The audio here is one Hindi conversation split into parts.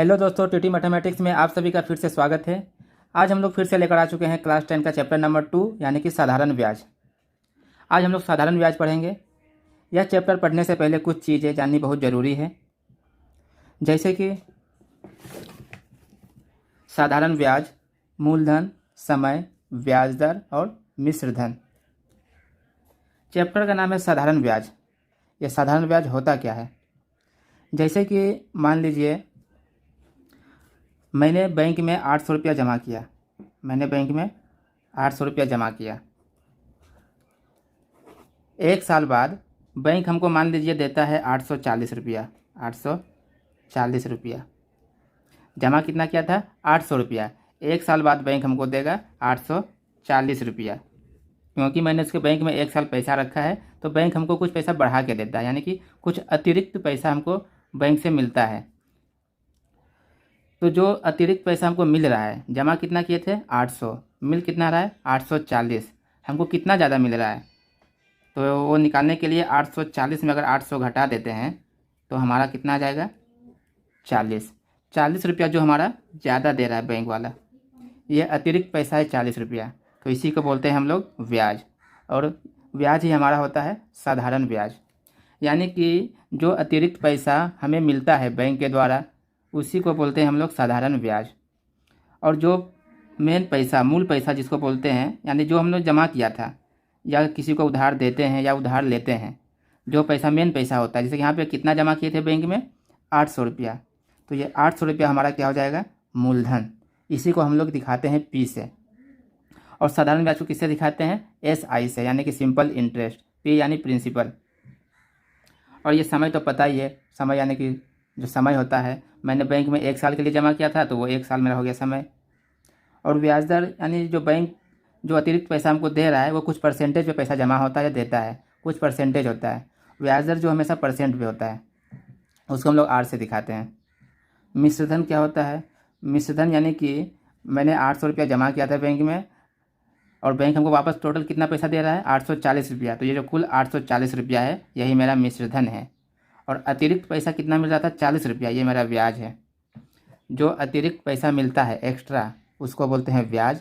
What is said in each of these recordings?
हेलो दोस्तों, टीटी मैथमेटिक्स में आप सभी का फिर से स्वागत है। आज हम लोग फिर से लेकर आ चुके हैं क्लास 10 का चैप्टर नंबर 2 यानी कि साधारण ब्याज। आज हम लोग साधारण ब्याज पढ़ेंगे। यह चैप्टर पढ़ने से पहले कुछ चीज़ें जाननी बहुत ज़रूरी है, जैसे कि साधारण ब्याज, मूलधन, समय, ब्याज दर और मिश्र धन। चैप्टर का नाम है साधारण ब्याज। यह साधारण ब्याज होता क्या है? जैसे कि मान लीजिए मैंने बैंक में 800 रुपया जमा किया। एक साल बाद बैंक हमको मान लीजिए देता है 840 रुपया। 840 रुपया जमा कितना किया था? 800 रुपया। एक साल बाद बैंक हमको देगा 840 रुपया। क्योंकि मैंने उसके बैंक में एक साल पैसा रखा है तो बैंक हमको कुछ पैसा बढ़ा के देता है, यानी कि कुछ अतिरिक्त पैसा हमको बैंक से मिलता है। तो जो अतिरिक्त पैसा हमको मिल रहा है, जमा कितना किए थे? 800, मिल कितना रहा है? 840। हमको कितना ज़्यादा मिल रहा है? तो वो निकालने के लिए 840 में अगर 800 घटा देते हैं तो हमारा कितना आ जाएगा? 40 रुपया जो हमारा ज़्यादा दे रहा है बैंक वाला, ये अतिरिक्त पैसा है 40 रुपया। तो इसी को बोलते हैं हम लोग ब्याज। और ब्याज ही हमारा होता है साधारण ब्याज, यानी कि जो अतिरिक्त पैसा हमें मिलता है बैंक के द्वारा उसी को बोलते हैं हम लोग साधारण ब्याज। और जो मेन पैसा, मूल पैसा जिसको बोलते हैं, यानी जो हम लोग जमा किया था या किसी को उधार देते हैं या उधार लेते हैं, जो पैसा मेन पैसा होता है, जैसे कि यहाँ पे कितना जमा किए थे बैंक में? 800 रुपया। तो ये 800 रुपया हमारा क्या हो जाएगा? मूलधन। इसी को हम लोग दिखाते हैं पी से। और साधारण ब्याज को किससे दिखाते हैं? SI से, यानी कि सिंपल इंटरेस्ट। पी यानी प्रिंसिपल। और ये समय तो पता ही है, समय यानी कि जो समय होता है, मैंने बैंक में एक साल के लिए जमा किया था तो वो एक साल मेरा हो गया समय। और ब्याज दर यानी जो बैंक जो अतिरिक्त पैसा हमको दे रहा है वो कुछ परसेंटेज पे पैसा जमा होता है या देता है, कुछ परसेंटेज होता है। ब्याज दर जो हमेशा परसेंट पे होता है, उसको हम लोग R से दिखाते हैं। मिश्रधन क्या होता है? मिश्रधन यानी कि मैंने 800 रुपया जमा किया था बैंक में और बैंक हमको वापस टोटल कितना पैसा दे रहा है? 840 रुपया। तो ये जो कुल 840 रुपया है यही मेरा मिश्रधन है। और अतिरिक्त पैसा कितना मिल रहा था? 40 रुपया। ये मेरा ब्याज है। जो अतिरिक्त पैसा मिलता है एक्स्ट्रा उसको बोलते हैं ब्याज।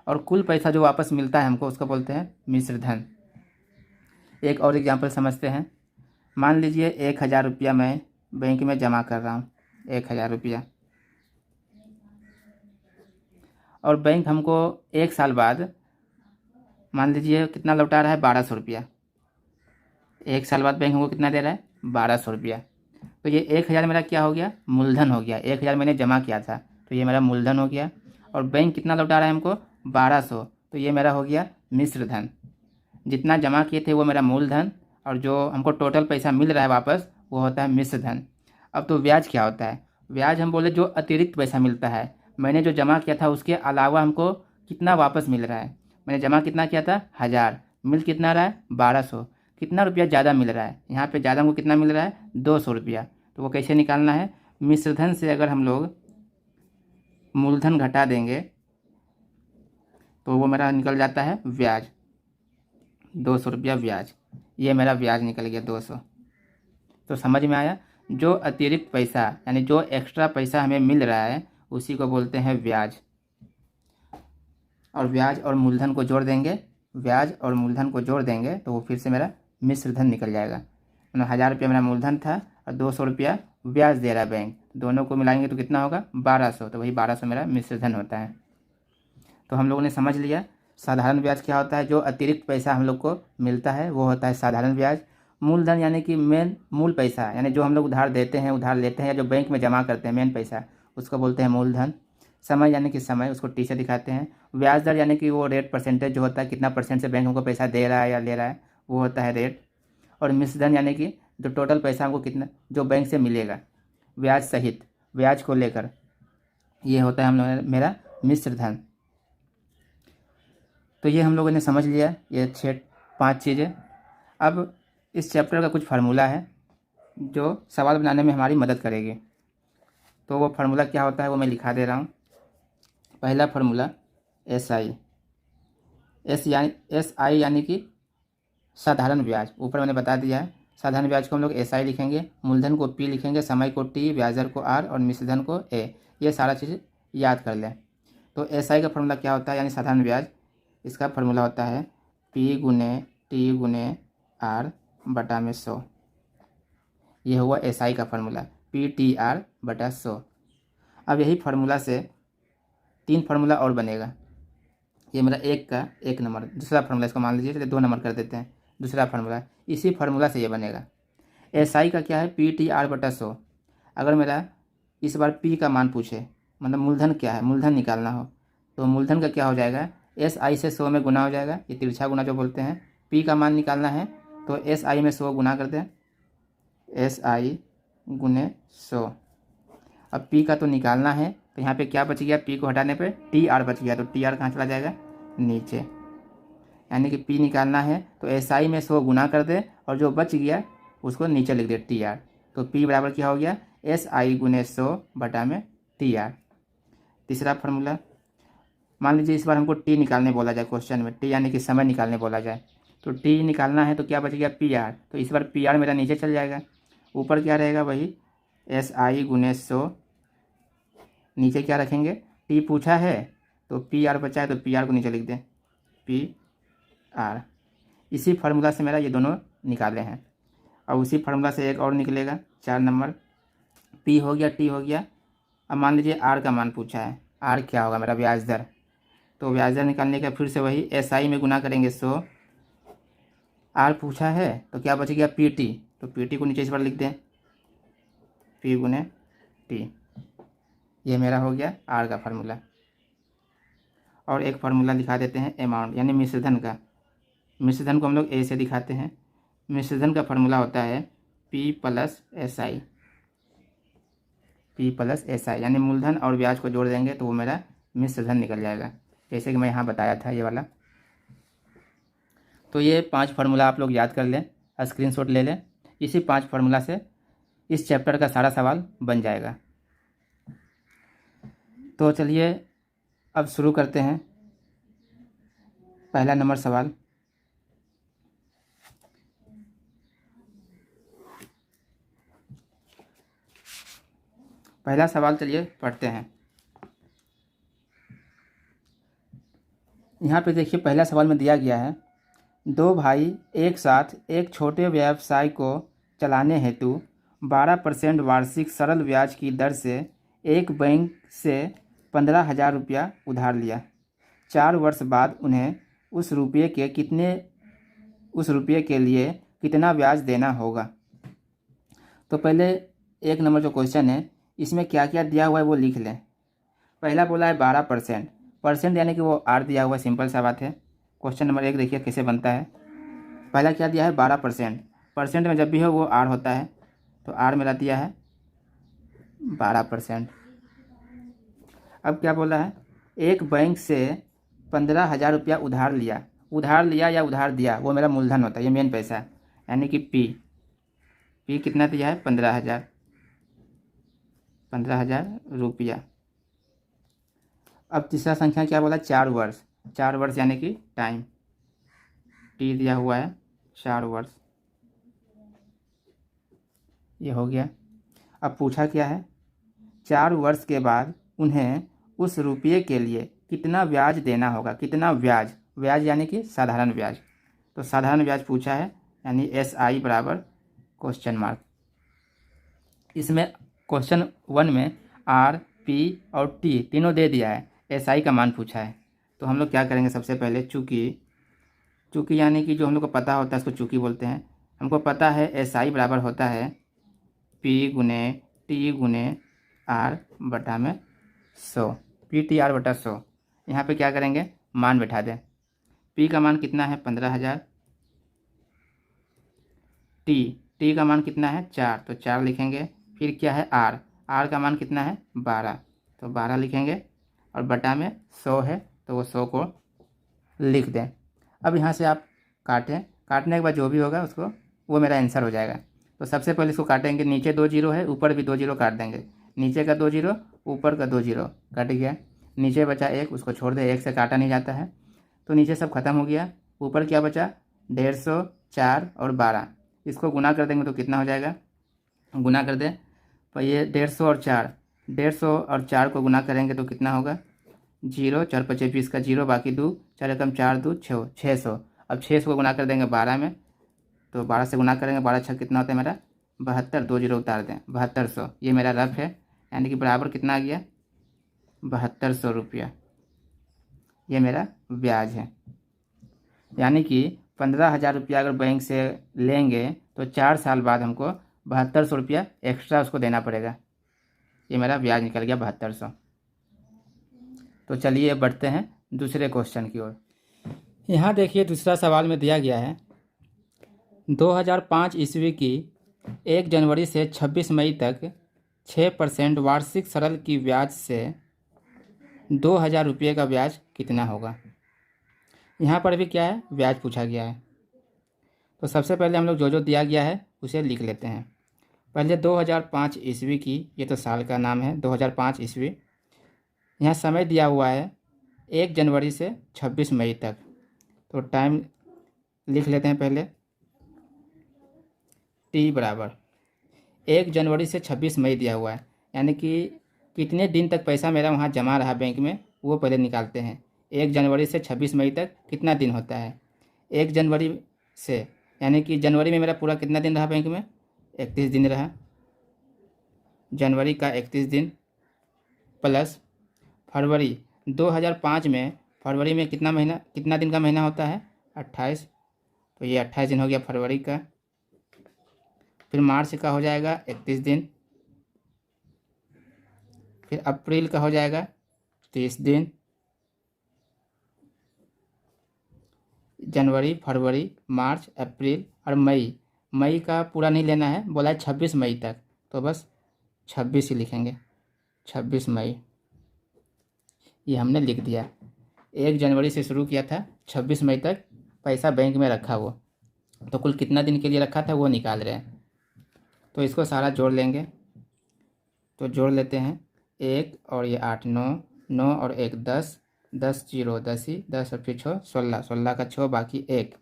और कुल पैसा जो वापस मिलता है हमको उसको बोलते हैं मिश्रधन। एक और एग्जांपल समझते हैं। मान लीजिए 1000 रुपया मैं बैंक में जमा कर रहा हूँ, 1000 रुपया। और बैंक हमको एक साल बाद मान लीजिए कितना लौटा रहा है? 1200 रुपया। एक साल बाद बैंक हमको कितना दे रहा है? 1200 रुपया। तो ये 1000 मेरा क्या हो गया? मूलधन हो गया। 1000 मैंने जमा किया था तो ये मेरा मूलधन हो गया। और बैंक कितना लौटा रहा है हमको? 1200। तो ये मेरा हो गया मिश्रधन। जितना जमा किए थे वो मेरा मूलधन, और जो हमको टोटल पैसा मिल रहा है वापस वो होता है मिश्रधन। अब तो ब्याज क्या होता है? ब्याज हम बोले जो अतिरिक्त पैसा मिलता है, मैंने जो जमा किया था उसके अलावा हमको कितना वापस मिल रहा है। मैंने जमा कितना किया था? 1000, मिल कितना रहा है? 1200। कितना रुपया ज़्यादा मिल रहा है? यहाँ पे ज़्यादा हमको कितना मिल रहा है? 200 रुपया। तो वो कैसे निकालना है? मिश्रधन से अगर हम लोग मूलधन घटा देंगे तो वो मेरा निकल जाता है ब्याज। 200 रुपया ब्याज। ये मेरा ब्याज निकल गया 200। तो समझ में आया? जो अतिरिक्त पैसा यानी जो एक्स्ट्रा पैसा हमें मिल रहा है उसी को बोलते हैं ब्याज। और ब्याज और मूलधन को जोड़ देंगे, तो वो फिर से मेरा मिश्रधन निकल जाएगा। 1000 रुपया मेरा मूलधन था और 200 रुपया ब्याज दे रहा है बैंक, दोनों को मिलाएंगे तो कितना होगा? 1200। तो वही 1200 मेरा मिश्रधन होता है। तो हम लोगों ने समझ लिया साधारण ब्याज क्या होता है। जो अतिरिक्त पैसा हम लोग को मिलता है वो होता है साधारण ब्याज। मूलधन यानी कि मेन मूल पैसा, यानी जो हम लोग उधार देते हैं, उधार लेते हैं या जो बैंक में जमा करते हैं मेन पैसा, उसको बोलते हैं मूलधन। समय यानी कि समय, उसको टी से दिखाते हैं। ब्याज दर यानी कि वो रेट, परसेंटेज जो होता है, कितना परसेंट से बैंक हमको पैसा दे रहा है या ले रहा है, वो होता है रेट। और मिश्रधन यानी कि जो टोटल पैसा हमको कितना जो बैंक से मिलेगा ब्याज सहित, ब्याज को लेकर, ये होता है हम लोग मेरा मिश्रधन। तो ये हम लोगों ने समझ लिया, ये 5 चीज़ें। अब इस चैप्टर का कुछ फार्मूला है जो सवाल बनाने में हमारी मदद करेगी। तो वो फार्मूला क्या होता है वो मैं लिखा दे रहा हूँ। पहला फार्मूला SI। SI यानी कि साधारण ब्याज। ऊपर मैंने बता दिया है साधारण ब्याज को हम लोग SI लिखेंगे, मूलधन को P लिखेंगे, समय को T, ब्याज दर को R और मिश्रधन को A। ये सारा चीज़ याद कर लें। तो SI का फॉर्मूला क्या होता है, यानी साधारण ब्याज, इसका फॉर्मूला होता है P गुने T गुने R बटा में 100। ये हुआ SI का फॉर्मूला, PTR बटा 100। अब यही फार्मूला से 3 फार्मूला और बनेगा। ये मेरा 1 का 1 नंबर, दूसरा फार्मूला, इसको मान लीजिए चलिए 2 नंबर कर देते हैं, दूसरा फार्मूला। इसी फार्मूला से ये बनेगा। SI का क्या है, PTR बटा 100। अगर मेरा इस बार P का मान पूछे, मतलब मूलधन क्या है, मूलधन निकालना हो, तो मूलधन का क्या हो जाएगा, SI से 100 में गुना हो जाएगा, ये तिरछा गुना जो बोलते हैं। P का मान निकालना है तो SI में 100 गुना कर दें, SI गुने 100। अब P का तो निकालना है, तो यहाँ पे क्या बच गया, P को हटाने पे TR बच गया, तो TR कहाँ चला जाएगा, नीचे। यानी कि P निकालना है तो SI में 100 गुना कर दे और जो बच गया उसको नीचे लिख दे TR। तो P बराबर क्या हो गया, SI गुने 100 बटा में TR। तीसरा फार्मूला, मान लीजिए इस बार हमको T निकालने बोला जाए क्वेश्चन में, T यानी कि समय निकालने बोला जाए, तो T निकालना है तो क्या बच गया, PR। तो इस बार PR मेरा नीचे चल जाएगा, ऊपर क्या रहेगा, वही SI गुने 100, नीचे क्या रखेंगे, T पूछा है तो PR बचा है तो PR को नीचे लिख दें, PR। इसी फार्मूला से मेरा ये दोनों निकाले हैं। और उसी फार्मूला से एक और निकलेगा 4 नंबर, P हो गया, T हो गया। अब मान लीजिए R का मान पूछा है, R क्या होगा, मेरा ब्याज दर। तो ब्याज दर निकालने का फिर से वही SI में गुना करेंगे 100, R पूछा है तो क्या बच गया, PT। तो PT को नीचे इस बार लिख दें, P गुने T। ये मेरा हो गया R का फार्मूला। और एक फार्मूला दिखा देते हैं अमाउंट, यानी मिश्रधन का। मिश्रधन को हम लोग A से दिखाते हैं। मिश्रधन का फार्मूला होता है P plus SI, P plus SI, यानी मूलधन और ब्याज को जोड़ देंगे तो वो मेरा मिश्रधन निकल जाएगा, जैसे कि मैं यहाँ बताया था ये वाला। तो ये 5 फार्मूला आप लोग याद कर लें, स्क्रीनशॉट ले लें। इसी 5 फार्मूला से इस चैप्टर का सारा सवाल बन जाएगा। तो चलिए अब शुरू करते हैं। पहला नंबर सवाल, पहला सवाल चलिए पढ़ते हैं। यहाँ पे देखिए पहला सवाल में दिया गया है, 2 भाई एक साथ एक छोटे व्यवसाय को चलाने हेतु 12% वार्षिक सरल ब्याज की दर से एक बैंक से 15,000 रुपया उधार लिया। 4 वर्ष बाद उन्हें उस रुपये के लिए कितना ब्याज देना होगा। तो पहले 1 नंबर जो क्वेश्चन है इसमें क्या क्या दिया हुआ है वो लिख लें। पहला बोला है 12%, परसेंट यानी कि वो R दिया हुआ है, सिंपल सा बात है। क्वेश्चन नंबर 1 देखिए कैसे बनता है। पहला क्या दिया है, 12%। परसेंट में जब भी हो वो R होता है, तो R मेरा दिया है 12%। अब क्या बोला है, एक बैंक से 15,000 रुपया उधार लिया। उधार लिया या उधार दिया वो मेरा मूलधन होता है, ये मेन पैसा है, यानी कि P कितना दिया है, 15,000 रुपया। अब तीसरा संख्या क्या बोला, 4 वर्ष। 4 वर्ष यानी कि टाइम, T दिया हुआ है 4 वर्ष, ये हो गया। अब पूछा क्या है, 4 वर्ष के बाद उन्हें उस रुपये के लिए कितना ब्याज देना होगा। कितना ब्याज, ब्याज यानी कि साधारण ब्याज। तो साधारण ब्याज पूछा है, यानी SI बराबर क्वेश्चन मार्क। इसमें क्वेश्चन 1 में R, P और T तीनों दे दिया है, SI का मान पूछा है। तो हम लोग क्या करेंगे, सबसे पहले चूँकि यानी कि जो हम लोग को पता होता है उसको चूँकि बोलते हैं। हमको पता है SI बराबर होता है P गुने T गुने R बटा में 100, PTR बटा 100। यहाँ पे क्या करेंगे, मान बैठा दें। P का मान कितना है, 15,000। T का मान कितना है, 4, तो 4 लिखेंगे। फिर क्या है, R का मान कितना है, 12, तो 12 लिखेंगे। और बटा में 100 है तो वो 100 को लिख दें। अब यहाँ से आप काटने के बाद जो भी होगा उसको, वो मेरा आंसर हो जाएगा। तो सबसे पहले इसको काटेंगे, नीचे 2 जीरो है, ऊपर भी 2 जीरो काट देंगे। नीचे का 2 जीरो, ऊपर का 2 जीरो कट गया। नीचे बचा 1, उसको छोड़ दे, 1 से काटा नहीं जाता है, तो नीचे सब खत्म हो गया। ऊपर क्या बचा, 150, 4 और 12, इसको गुना कर देंगे तो कितना हो जाएगा, गुना कर दें तो ये 150 और 4, 150 और 4 को गुना करेंगे तो कितना होगा, 0, 4 पचे 20 का 0, बाकी 2, 4 एकम 4 2 6, 600। अब 600 को गुना कर देंगे 12 में, तो 12 से गुना करेंगे, 12 छः कितना होता है मेरा 72, 2 0 उतार दें 7200, ये मेरा रफ है, यानी कि बराबर कितना आ गया 7200 रुपया, ये मेरा ब्याज है। यानी कि 15,000 रुपया अगर बैंक से लेंगे तो 4 साल बाद हमको 7200 रुपया एक्स्ट्रा उसको देना पड़ेगा, ये मेरा ब्याज निकल गया 7200। तो चलिए अब बढ़ते हैं दूसरे क्वेश्चन की ओर। यहाँ देखिए दूसरा सवाल में दिया गया है 2005 ईस्वी की 1 जनवरी से 26 मई तक 6% वार्षिक सरल की ब्याज से 2,000 रुपये का ब्याज कितना होगा। यहाँ पर भी क्या है, ब्याज पूछा गया है। तो सबसे पहले हम लोग जो जो दिया गया है उसे लिख लेते हैं। पहले 2005 ईस्वी की, ये तो साल का नाम है 2005 ईस्वी। यहाँ समय दिया हुआ है 1 जनवरी से 26 मई तक, तो टाइम लिख लेते हैं पहले। टी बराबर 1 जनवरी से 26 मई दिया हुआ है, यानी कि कितने दिन तक पैसा मेरा वहाँ जमा रहा बैंक में, वो पहले निकालते हैं। 1 जनवरी से 26 मई तक कितना दिन होता है, 1 जनवरी से, यानी कि जनवरी में मेरा पूरा कितना दिन रहा बैंक में, 31 दिन रहा, जनवरी का 31 दिन प्लस फरवरी 2005 में, फरवरी में कितना महीना, कितना दिन का महीना होता है 28, तो ये 28 दिन हो गया फरवरी का। फिर मार्च का हो जाएगा 31 दिन, फिर अप्रैल का हो जाएगा 30 दिन, जनवरी फरवरी मार्च अप्रैल और मई का पूरा नहीं लेना है, बोला है 26 मई तक, तो बस 26 ही लिखेंगे, 26 मई, ये हमने लिख दिया। 1 जनवरी से शुरू किया था, 26 मई तक पैसा बैंक में रखा वो, तो कुल कितना दिन के लिए रखा था वो निकाल रहे हैं। तो इसको सारा जोड़ लेंगे, तो जोड़ लेते हैं 1 और ये 8 9, 9 और 1 10, 10 0 10 ही, 10 और फिर 6 16, 16 का 6 बाकी 1,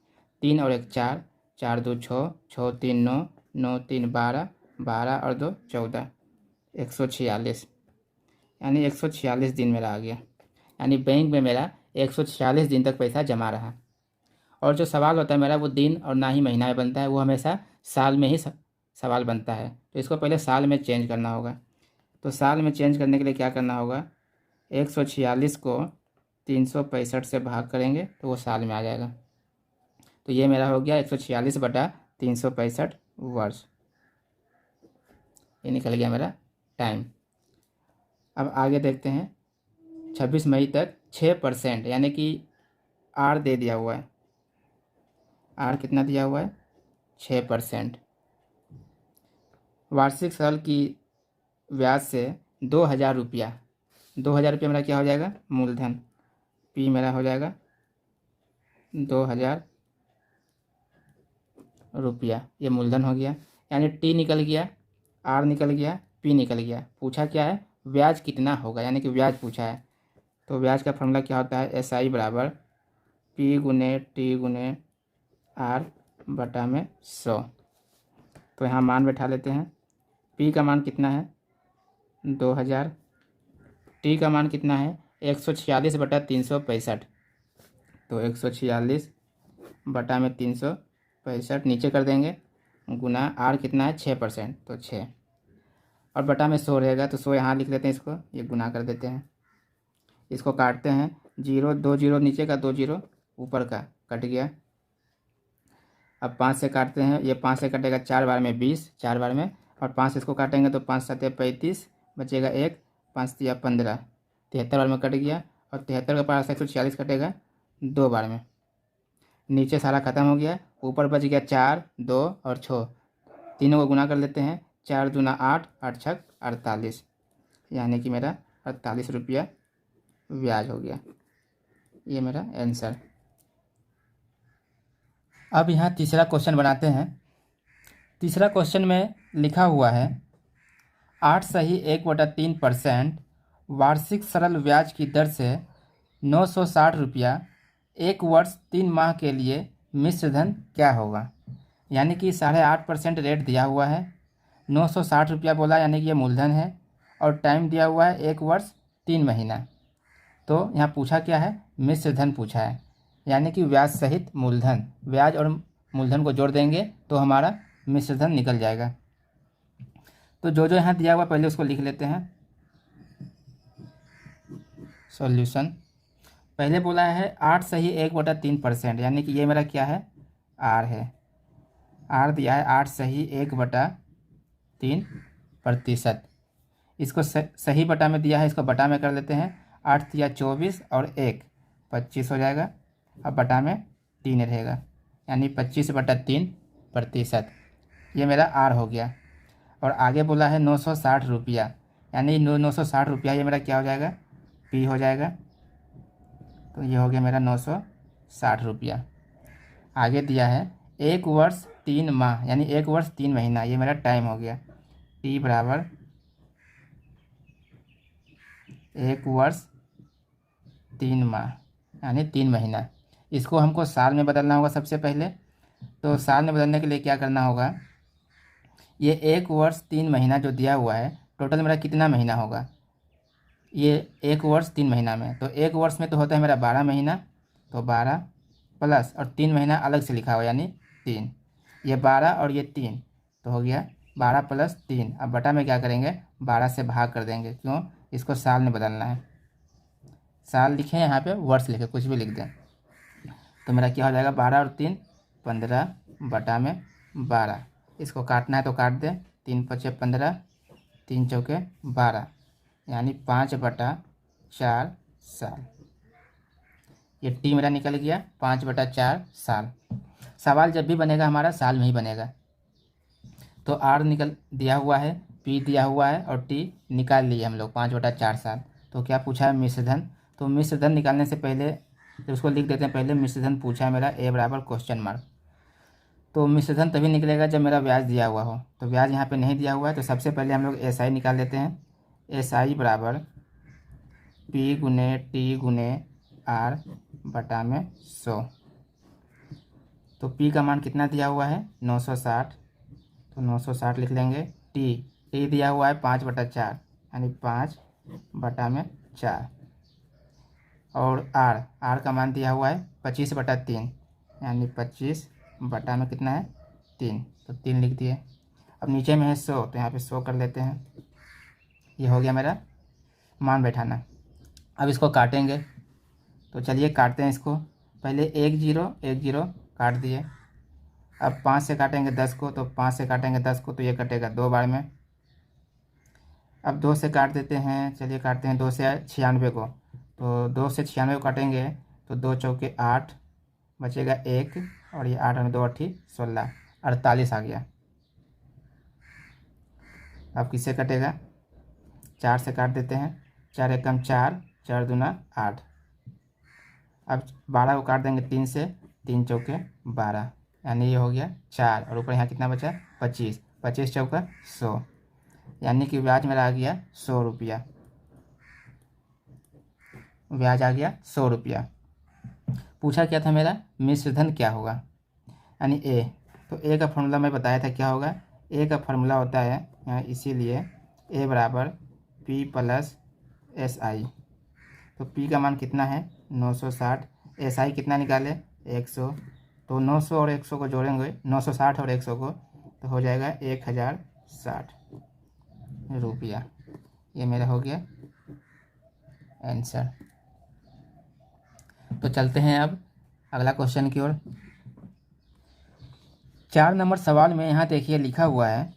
3 और 1 4, 4 2 6, 6 3 9, 9 3 12, 12 और 2 14, 146, यानी 146 दिन मेरा आ गया। यानी बैंक में मेरा 146 दिन तक पैसा जमा रहा। और जो सवाल होता है मेरा वो दिन और ना ही महीना में बनता है, वो हमेशा साल में ही सवाल बनता है, तो इसको पहले साल में चेंज करना होगा। तो साल में चेंज करने के लिए क्या करना होगा, 146 को 365 से भाग करेंगे तो वो साल में आ जाएगा। तो ये मेरा हो गया 146 बटा 365 वर्ष, ये निकल गया मेरा टाइम। अब आगे देखते हैं 26 मई तक 6%, यानी कि आर दे दिया हुआ है, आर कितना दिया हुआ है 6%। वार्षिक सरल की ब्याज से 2,000 रुपया, 2,000 रुपया मेरा क्या हो जाएगा मूलधन, पी मेरा हो जाएगा 2,000 रुपया, ये मूलधन हो गया। यानी टी निकल गया, आर निकल गया, पी निकल गया। पूछा क्या है, ब्याज कितना होगा, यानी कि ब्याज पूछा है। तो ब्याज का फॉर्मूला क्या होता है, SI बराबर पी गुने टी गुने आर बटा में 100। तो यहाँ मान बैठा लेते हैं, पी का मान कितना है 2,000, टी का मान कितना है 146 बटा 365, तो 146 बटा में 365 नीचे कर देंगे, गुना आर कितना है 6%, तो 6 और बटा में 100 रहेगा, तो 100 यहाँ लिख लेते हैं, इसको ये गुना कर देते हैं, इसको काटते हैं, 0 2 0 नीचे का 2 0 ऊपर का कट गया। अब 5 से काटते हैं, ये 5 से कटेगा 4 बार में 20, 4 बार में, और 5 इसको काटेंगे तो 5 7 35, बचेगा 1, 5 3 15, 73 बार में कट गया। और 73 का पास 146 कटेगा 2 बार में, नीचे सारा ख़त्म हो गया, ऊपर बच गया 4 2 और 6, तीनों को गुना कर लेते हैं, 4 दूना 8, 8 छक 48, यानी कि मेरा 48 रुपया ब्याज हो गया, ये मेरा आंसर। अब यहाँ तीसरा क्वेश्चन बनाते हैं। तीसरा क्वेश्चन में लिखा हुआ है 8 सही 1/3% वार्षिक सरल ब्याज की दर से 960 रुपया 1 वर्ष 3 माह के लिए मिश्र धन क्या होगा। यानी कि 8.5% रेट दिया हुआ है, 960 रुपया बोला, यानी कि ये मूलधन है, और टाइम दिया हुआ है 1 वर्ष 3 महीना। तो यहाँ पूछा क्या है, मिश्र धन पूछा है, यानी कि ब्याज सहित मूलधन, ब्याज और मूलधन को जोड़ देंगे तो हमारा मिश्र धन निकल जाएगा। तो जो जो यहाँ दिया हुआ पहले उसको लिख लेते हैं। सॉल्यूशन, पहले बोला है 8 सही 1/3%, यानी कि ये मेरा क्या है, आर है। आर दिया है 8 सही 1/3%। इसको सही बटा में दिया है, इसको बटा में कर लेते हैं। 8 दिया 24 और 1 25 हो जाएगा। अब बटा में 3 रहेगा, यानी 25/3%। ये मेरा आर हो गया। और आगे बोला है 960 रुपया, यानी 960 रुपया, ये मेरा क्या हो जाएगा, पी हो जाएगा। तो ये हो गया मेरा 960 रुपया। आगे दिया है 1 वर्ष 3 माह, यानी 1 वर्ष 3 महीना, ये मेरा टाइम हो गया। टी बराबर 1 वर्ष 3 माह, यानी 3 महीना। इसको हमको साल में बदलना होगा सबसे पहले। तो साल में बदलने के लिए क्या करना होगा, ये 1 वर्ष 3 महीना जो दिया हुआ है, टोटल मेरा कितना महीना होगा, ये 1 वर्ष 3 महीना में, तो 1 वर्ष में तो होता है मेरा 12 महीना, तो 12 प्लस और 3 महीना अलग से लिखा हुआ, यानी 3। ये 12 और ये 3, तो हो गया 12 + 3। अब बटा में क्या करेंगे, 12 से भाग कर देंगे, क्यों, इसको साल में बदलना है। साल लिखें, यहाँ पे वर्ष लिखें, कुछ भी लिख दें। तो मेरा क्या हो जाएगा, 12 और 3 15 बटा में 12। इसको काटना है तो काट दें, 3 × 5 = 15, 3 × 4 = 12, यानी 5/4 साल। ये टी मेरा निकल गया, 5/4 साल। सवाल जब भी बनेगा हमारा साल में ही बनेगा। तो आर निकल दिया हुआ है, पी दिया हुआ है, और टी निकाल लिए हम लोग, 5/4 साल। तो क्या पूछा है, मिश्रधन। तो मिश्रधन निकालने से पहले तो उसको लिख देते हैं, पहले मिश्रधन पूछा है मेरा, ए बराबर क्वेश्चन मार्क। तो मिश्रधन तभी निकलेगा जब मेरा ब्याज दिया हुआ हो। तो ब्याज यहाँ पे नहीं दिया हुआ है, तो सबसे पहले हम लोग एस आई निकाल लेते हैं। एस आई बराबर पी गुने टी गुने आर बटा में 100। तो पी का मान कितना दिया हुआ है, 960, तो 960 लिख लेंगे। टी दिया हुआ है 5/4, यानी 5/4। और आर का मान दिया हुआ है 25/3, यानी 25 बटा में कितना है, 3, तो 3 लिख दिए। अब नीचे में है 100, तो यहाँ पे 100 कर लेते हैं। ये हो गया मेरा मान बैठाना। अब इसको काटेंगे, तो चलिए काटते हैं इसको। पहले 1 0 1 0 काट दिए। अब 5 से काटेंगे 10 को, तो 5 से काटेंगे 10 को, तो ये कटेगा 2 बार में। अब 2 से काट देते हैं, चलिए काटते हैं 2 से 96 को, तो 2 से 96 को काटेंगे, तो 2 × 4 = 8, बचेगा 1, और ये 8 और 2 = 16, 48 आ गया। अब किससे कटेगा, 4 से काट देते हैं, 4 × 1 = 4, 4 दूना 8। अब 12 को काट देंगे 3 से, 3 × 4 = 12, यानी ये हो गया 4, और ऊपर यहाँ कितना बचा, 25, 25 × 4 = 100, यानी कि ब्याज मेरा आ गया 100 रुपया। ब्याज आ गया 100 रुपया। पूछा क्या था मेरा, मिश्रधन क्या होगा, यानी ए। तो ए का फॉर्मूला मैं बताया था क्या होगा, ए का फॉर्मूला होता है यहाँ, इसीलिए ए बराबर पी + एस आई। तो पी का मान कितना है, 960, एस आई कितना निकाले, 100। तो 900 और 100 को जोड़ेंगे, 960 और 100 को, तो हो जाएगा 1060 रुपया। ये मेरा हो गया आंसर। तो चलते हैं अब अगला क्वेश्चन की ओर। 4 नंबर सवाल में यहाँ देखिए लिखा हुआ है,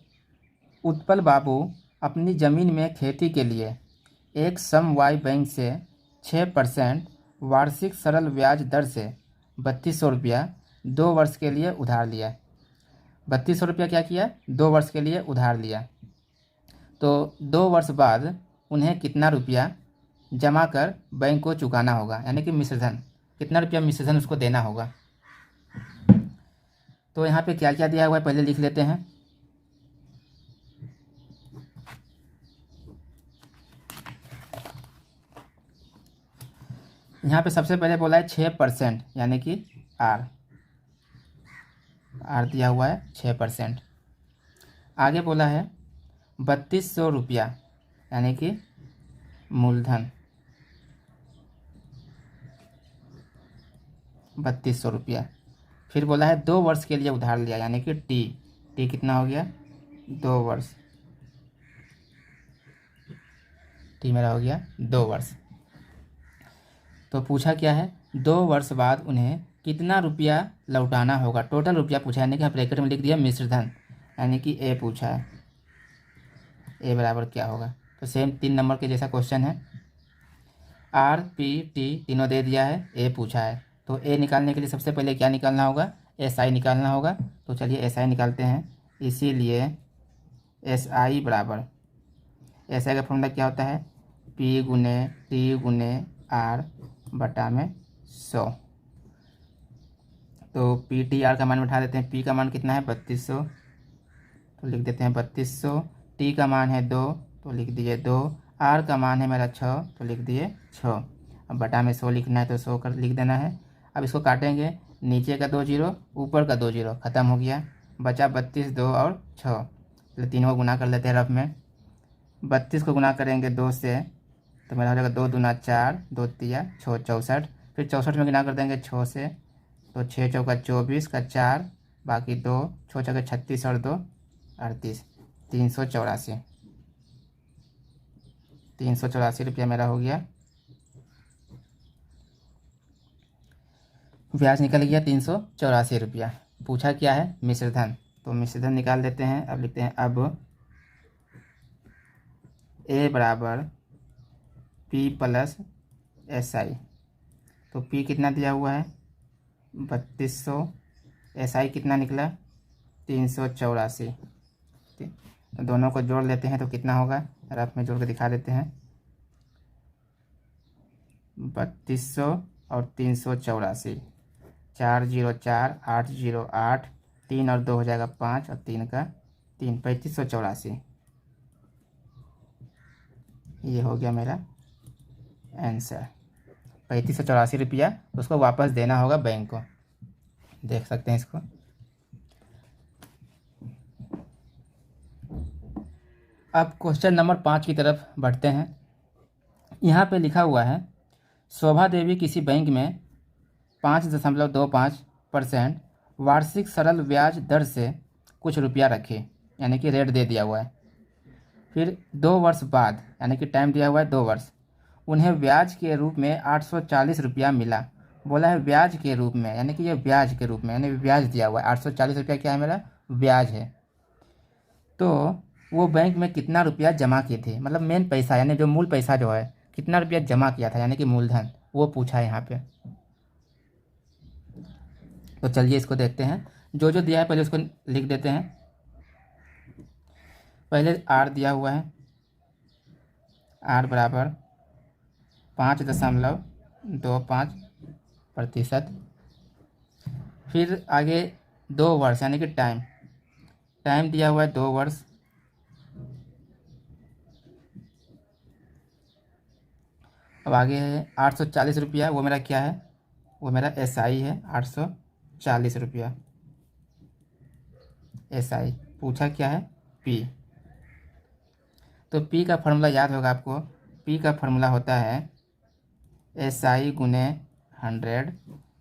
उत्पल बाबू अपनी ज़मीन में खेती के लिए एक समवाय बैंक से 6% वार्षिक सरल ब्याज दर से 3200 रुपया 2 वर्ष के लिए उधार लिया। 3200 रुपया क्या किया, 2 वर्ष के लिए उधार लिया। तो 2 वर्ष बाद उन्हें कितना रुपया जमा कर बैंक को चुकाना होगा, यानी कि मिश्रधन, कितना रुपया मिश्रधन उसको देना होगा। तो यहाँ पे क्या क्या दिया हुआ है पहले लिख लेते हैं। यहाँ पे सबसे पहले बोला है 6%, यानी कि आर। आर दिया हुआ है 6%। आगे बोला है 3200 रुपया यानी कि मूलधन 3200 रुपया। फिर बोला है 2 वर्ष के लिए उधार लिया यानी कि टी कितना हो गया 2 वर्ष, टी मेरा हो गया 2 वर्ष। तो पूछा क्या है 2 वर्ष बाद उन्हें कितना रुपया लौटाना होगा, टोटल रुपया पूछा है, यानी कि ब्रैकेट में लिख दिया मिश्र धन, यानी कि ए पूछा है, ए बराबर क्या होगा। तो सेम 3 नंबर के जैसा क्वेश्चन है, आर पी टी तीनों दे दिया है, ए पूछा है। तो ए निकालने के लिए सबसे पहले क्या निकालना होगा, एस आई निकालना होगा। तो चलिए एस आई निकालते हैं। इसीलिए एस आई बराबर, एस आई का फॉर्मूला क्या होता है, पी गुने टी गुने आर बटा में 100। तो पी टी आर का मान उठा देते हैं, पी का मान कितना है 3200, तो लिख देते हैं 3200। टी का मान है 2 तो लिख दिए 2, आर का मान है मेरा 6 तो लिख दिए 6। अब बटा में 100 लिखना है तो 100 कर लिख देना है। अब इसको काटेंगे, नीचे का 2 जीरो ऊपर का 2 जीरो खत्म हो गया, बचा 32 2 और 6। तो तीनों को गुना कर लेते हैं रफ में। 32 को गुना करेंगे 2 से तो मेरा हो जाएगा 2 दूना 4, 2 तिया 6 64। फिर 64 में गुना कर देंगे 6 से, तो 6 चौका 24 का 4 बाकी 2 6 चौका 36 और 2 38, 384। 384 रुपया मेरा हो गया, ब्याज निकल गया 384 रुपया। पूछा क्या है मिश्रधन, तो मिश्रधन निकाल देते हैं। अब लिखते हैं अब ए बराबर पी प्लस एस आई। तो पी कितना दिया हुआ है 3200, एस आई कितना निकला 384। तो दोनों को जोड़ लेते हैं तो कितना होगा, रफ में जोड़ के दिखा देते हैं। 3200 और 384, 4 0 4 8 0 8, 3 और 2 हो जाएगा 5 और 3 का 3, 3584। ये हो गया मेरा आंसर, 3584 रुपया उसको वापस देना होगा बैंक को। देख सकते हैं इसको। अब क्वेश्चन नंबर 5 की तरफ बढ़ते हैं। यहाँ पे लिखा हुआ है शोभा देवी किसी बैंक में 5.25% वार्षिक सरल ब्याज दर से कुछ रुपया रखे, यानी कि रेट दे दिया हुआ है। फिर 2 वर्ष बाद, यानी कि टाइम दिया हुआ है 2 वर्ष, उन्हें ब्याज के रूप में 840 रुपया मिला। बोला है ब्याज के रूप में, यानी कि ये ब्याज के रूप में, यानी ब्याज दिया हुआ है 840 रुपया क्या है मेरा ब्याज है। तो वो बैंक में कितना रुपया जमा किए थे, मतलब मेन पैसा यानी जो मूल पैसा जो है कितना रुपया जमा किया था, यानी कि मूलधन, वो पूछा है यहाँ पे। तो चलिए इसको देखते हैं। जो जो दिया है पहले उसको लिख देते हैं। पहले आर दिया हुआ है, आर बराबर 5.25%। फिर आगे 2 वर्ष यानी कि टाइम दिया हुआ है 2 वर्ष। अब आगे है 840 रुपया, वो मेरा क्या है, वो मेरा एस आई है 840 रुपया एस आई। पूछा क्या है पी। तो पी का फॉर्मूला याद होगा आपको, पी का फॉर्मूला होता है एस आई गुने 100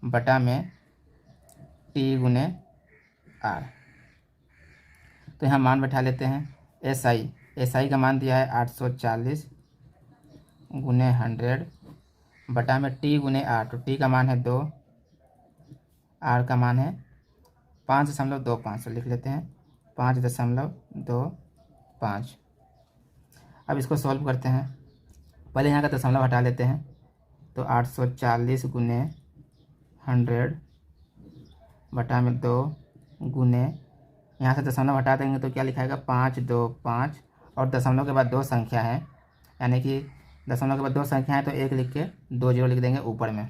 बटा में टी गुने आर। तो यहाँ मान बैठा लेते हैं। एस आई का मान दिया है 840 गुने 100 बटा में टी गुने आर। तो टी का मान है 2, आर का मान है 5.25, लिख लेते हैं 5.25। अब इसको सॉल्व करते हैं। पहले यहाँ का दशमलव हटा लेते हैं। तो 840 गुने 100 बटा में 2 गुने, यहाँ से दशमलव हटा देंगे तो क्या लिखाएगा 5 2 5, और दशमलव के बाद 2 संख्या है, यानी कि दशमलव के बाद 2 संख्या है तो 1 लिख के 2 जीरो लिख देंगे ऊपर में,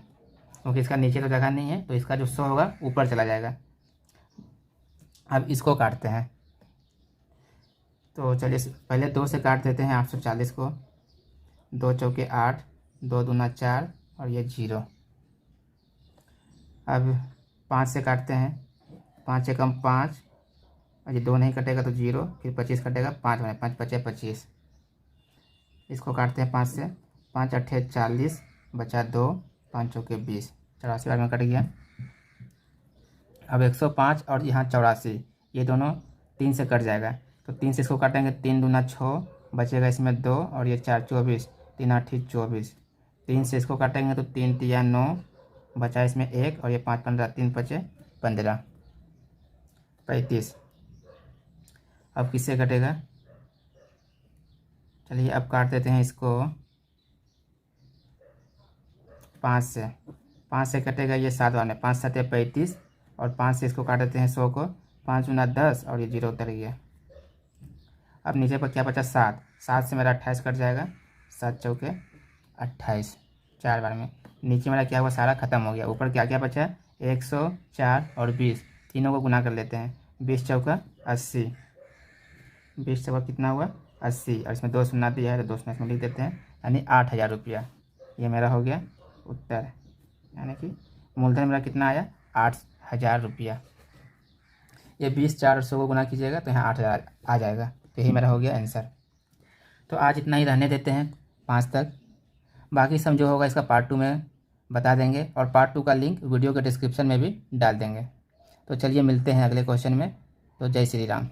क्योंकि इसका नीचे तो जगह नहीं है, तो इसका जो 100 होगा ऊपर चला जाएगा। अब इसको काटते हैं। तो चलिए पहले 2 से काट देते हैं 840 को। 2 चौके 8, 2 दूना 4 और ये 0। अब 5 से काटते हैं 5 से कम 5, और ये 2 नहीं कटेगा तो 0, फिर 25 कटेगा, 5 बने, 5 पचे 25। इसको काटते हैं 5 से, 5 अट्ठे 40, बचा 2, 5 चौके 20, 84 बार में कट गया। अब 105 और यहाँ 84, ये दोनों 3 से कट जाएगा, तो 3 से इसको काटेंगे, 3 दूना 6, बचेगा इसमें 2, और ये 4 24, 3 आठी 24। 3 से इसको काटेंगे तो 3 तिया 9, बचा इसमें 1, और ये 5 15, 3 पचे 15, 35। अब किससे कटेगा? चलिए अब काट देते हैं इसको 5 से। 5 से कटेगा ये 7 बार में, 5 7 35, और 5 से इसको काट देते हैं 100 को, 5 दूना 10, और ये 0 उतर गया। अब नीचे पर क्या बचा? 7। 7 से मेरा 28 कट जाएगा, 7 चौके 28, 4 बार में। नीचे मेरा क्या हुआ? सारा खत्म हो गया। ऊपर क्या क्या बचा? 104 और 20, तीनों को गुना कर लेते हैं। 20 चौका 80, 20 चौका कितना हुआ? 80, और इसमें 2 शून्य दिया है तो 2 शून्य इसमें लिख देते हैं, यानी 8000 रुपया। ये मेरा हो गया उत्तर, यानी कि मूलधन मेरा कितना आया? 8000 रुपया। ये 20 4 और 100 को गुना कीजिएगा तो यहाँ 8000 आ जाएगा। तो यही मेरा हो गया आंसर। तो आज इतना ही रहने देते हैं 5 तक। बाकी सब जो होगा इसका पार्ट 2 में बता देंगे, और पार्ट 2 का लिंक वीडियो के डिस्क्रिप्शन में भी डाल देंगे। तो चलिए मिलते हैं अगले क्वेश्चन में। तो जय श्री राम।